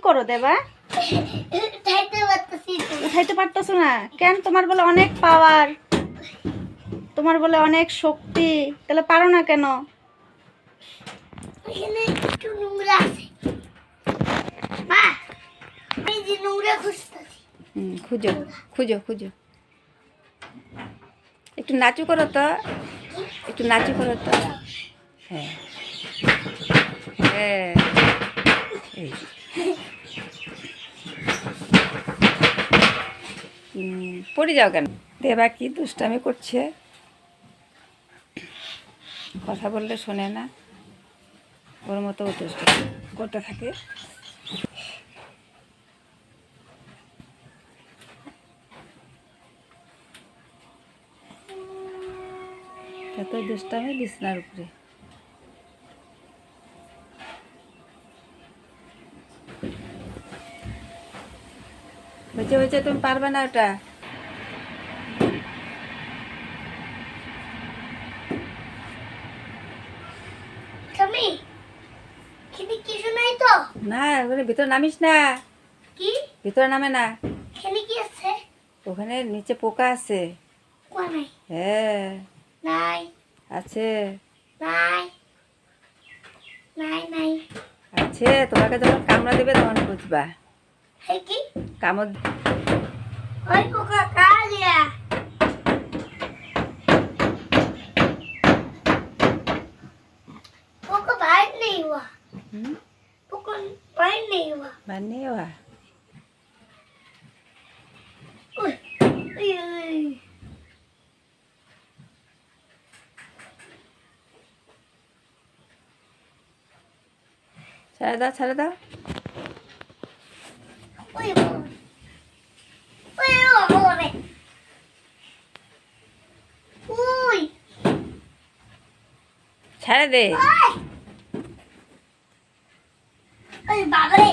করো দেবা? উঠাইতে পারতেছো না কেন? তোমার বলে অনেক পাওয়ার, তোমার বলে অনেক শক্তি, তাহলে পারো না কেন? খুঁজো খুঁজো খুঁজো। একটু নাচু করো তো, একটু নাচু করো তো। হ্যাঁ হ্যাঁ, এই পড়ে যাও কেন? দেবা কি দুষ্টামি করছে, কথা বললে শোনে না, ওর মতো ও দুষ্টামি করতে থাকে। এত দুষ্টামি বিছনার উপরে। হয়েছে হয়েছে, তুমি পারবে না ওটা। না ওখানে ভিতরে নামিস না, কি ভিতরে নামে না। এখানে কি আছে? ওখানে নিচে পোকা আছে। কোনে? হ্যাঁ নাই আছে, নাই নাই নাই আছে। তোমাকে যখন কামড়া দেবে তখন বুঝবা। এই কি? কামড় ওই পোকা কালিয়া। पोको बाहर नहीं हुआ। पोको बाहर नहीं हुआ। बानी हुआ। उई, उई, उई। ছাড়ে দাও ছাড়ে দাও। उई, उई, उई, उई। ছাড়ে দে। ওরে বাবারে,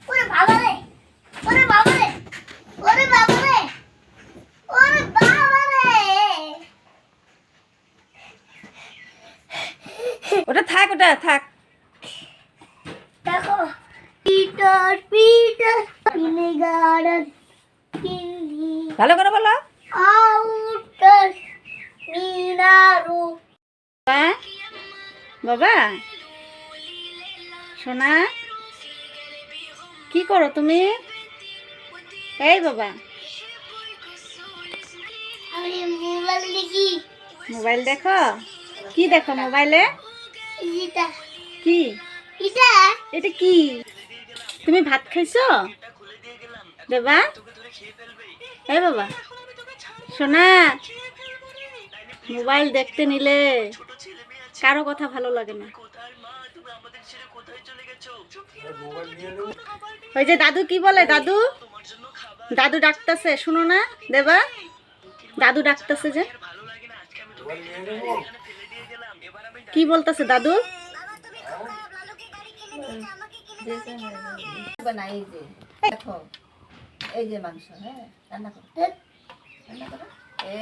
ওরে বাবারে, ওরে বাবারে, ওরে বাবারে, ওরে বাবারে। ওটা থাক, ওটা থাক। দেখো পিটার পিটার ভিনেগার কিলি ভালো করে বলো। আউটার মিনারু। বাবা সোনা, কি করো তুমি? এই বাবা, আমি মোবাইল দেখি। মোবাইল দেখো? কি দেখো মোবাইলে? এটা কি এটা এটা কি? তুমি ভাত খাইছো দেবা? এই বাবা সোনা, মোবাইল দেখতে নিলে কারো কথা ভালো লাগে না। ওই যে দাদু কি বলে, দাদু দাদু ডাকতেছে, শুনো না দেবা? দাদু ডাকতেছে যে, কি বলতেছে দাদু? দেখো এই যে মাংস, হ্যাঁ রান্না করো, রান্না করো।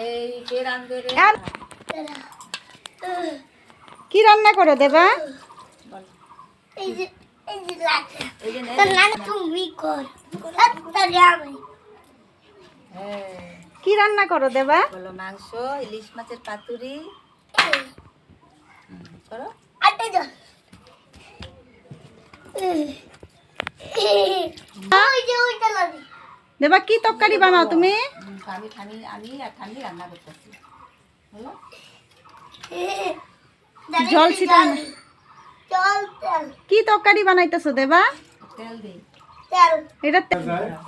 এই কে রাঁধবে রে? কি রান্না করো দেবা? এই যে লাগছে। এই যে তো না তুমি কর। তাহলে আমি হ্যাঁ কি রান্না করো দেবা? বলো মাংস, ইলিশ মাছের পাতুরি করো। আটে জল। ওই যে ওইটা লাগে। দেবা কি তরকারি বানাও তুমি? আমি আমি আর ঠান্ডি রান্না করতেছি, বলো। জল ছিটাও না। জল তেল কি তরকারি বানাইতেছো দেবা? তেল দিই। তেল এটা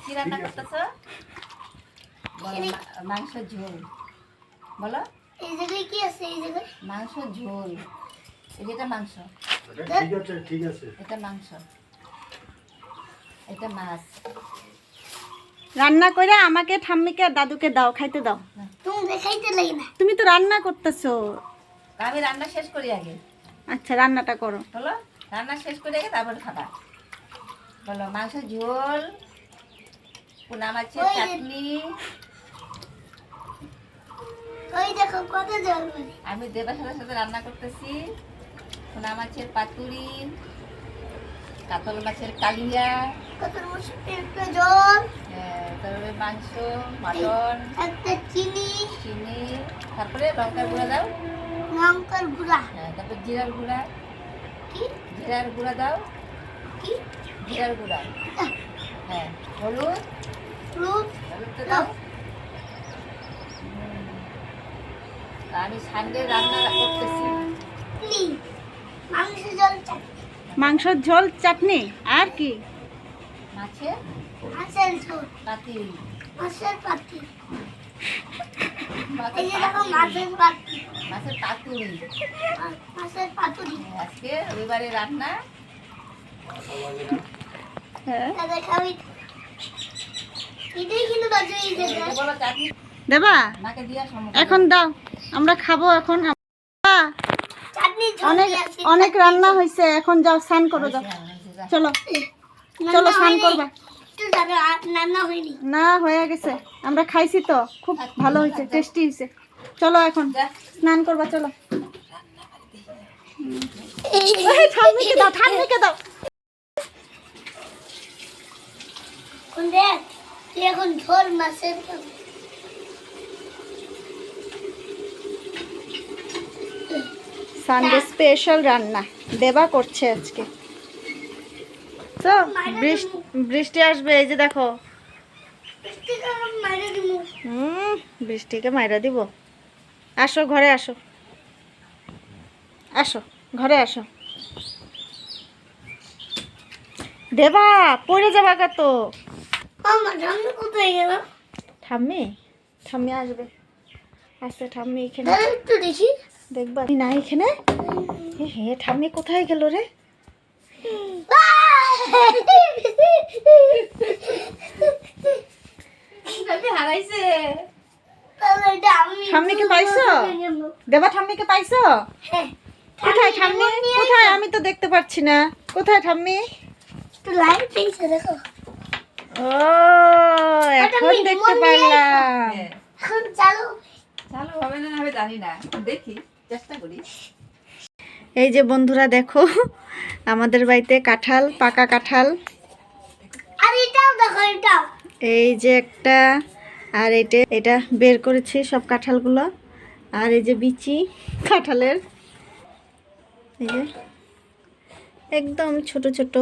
কি রান্না করতেছো? বলো মাংস ঝোল, বলো। এই জায়গায় কি আছে? এই জায়গায় মাংস ঝোল, এই যেটা মাংস, ঠিক আছে ঠিক আছে। এটা মাংস, এটা মাছ। রান্না করে আমাকে ঠাম্মিকে আর দাদুকে দাও, খাইতে দাও। তুমি দেখাইতে লাগে না। তুমি তো রান্না করতেছো। আমি রান্না শেষ করি আগে, আচ্ছা রান্নাটা করো। বলো। রান্না শেষ করে আগে তারপরে খাবা, বলো। মাংস ঝোল, পোনা মাছের চাটনি। ওই দেখো কত জল মানে। আমি দেবার সাথে সাথে রান্না করতেছি। পোনা মাছের পাতুরি, কাতল মাছের কালিয়া, কত মাছের একটা জল, তারপরে মাংস, মটন, একটা চিনি, চিনি, তারপরে লঙ্কার গুঁড়া দাও, লঙ্কার গুঁড়া, তারপর জিরার গুঁড়া, কি জিরার গুঁড়া দাও, কি জিরার গুঁড়া, হলুদ, হলুদ, হলুদটা দাও। আমি সানডে রান্না করতেছি। চিনি, মাংসের জল, চাটনি, মাংসর ঝোল চাটনি আর কি? মাছের মাছের ঝোল, পাতি, মাছের পাতি, মাছের এই যে দেখো পাতুরি, মাছের পাতি, মাছের পাতুরি। মাছের পাতুরি, আজকে রবিবারে রান্না। হ্যাঁ দাদা খাবি? এটাই কিন্তু বাজে এই যে এটা বলো চাটনি দেবা নাকে দিয়া এখন দাও, আমরা খাবো এখন। চাটনি অনেক অনেক রান্না হয়েছে, এখন যাও স্নান করো, যাও চলো চলো স্নান করবা। একটু দাদা রান্না হয়নি। না হয়ে গেছে, আমরা খাইছি তো, খুব ভালো হয়েছে, টেস্টি হয়েছে। চলো এখন স্নান করবা, চলো। এই ঠাম্মিকে দাও, ঠাম্মিকে দাও। কোন দেখ তুই এখন ঝোল মাছের খাবি। সানডে স্পেশাল রান্না দেবা করছে আজকে। তো বৃষ্টি আসবে, এই যে দেখো। মাইরে দিমু। বৃষ্টিকে মাইরা দিব। আসো ঘরে আসো, আসো ঘরে আসো। দেবা পড়ে যাবা কত। আমার রান্না কোথায় গেল? ঠাম্মি ঠাম্মি আসবে, আসছে ঠাম্মি এখানে, দাদা একটু দেখি। দেখবা না এখানে। হে ঠাম্মি কোথায় গেল রে? হারাইছে। দাদা এটা আমি ঠাম্মিকে পাইছো? দেবা ঠাম্মিকে পাইছো? হ্যাঁ কোথায় ঠাম্মি? কোথায়? আমি তো দেখতে পাচ্ছি না। কোথায় ঠাম্মি? একটু লাইট পেয়েছে দেখো। ও এখন দেখতে পারলাম। এখন চালু। চালু হবে না হবে জানি না, দেখি চেষ্টা করি। এই যে বন্ধুরা দেখো, আমাদের বাড়িতে কাঁঠাল, পাকা কাঁঠাল। আর এটাও দেখো, এটাও এই যে একটা, আর এটা বের করেছি সব কাঁঠালগুলো। আর এই যে বিচি কাঁঠালের, এই যে একদম ছোট ছোট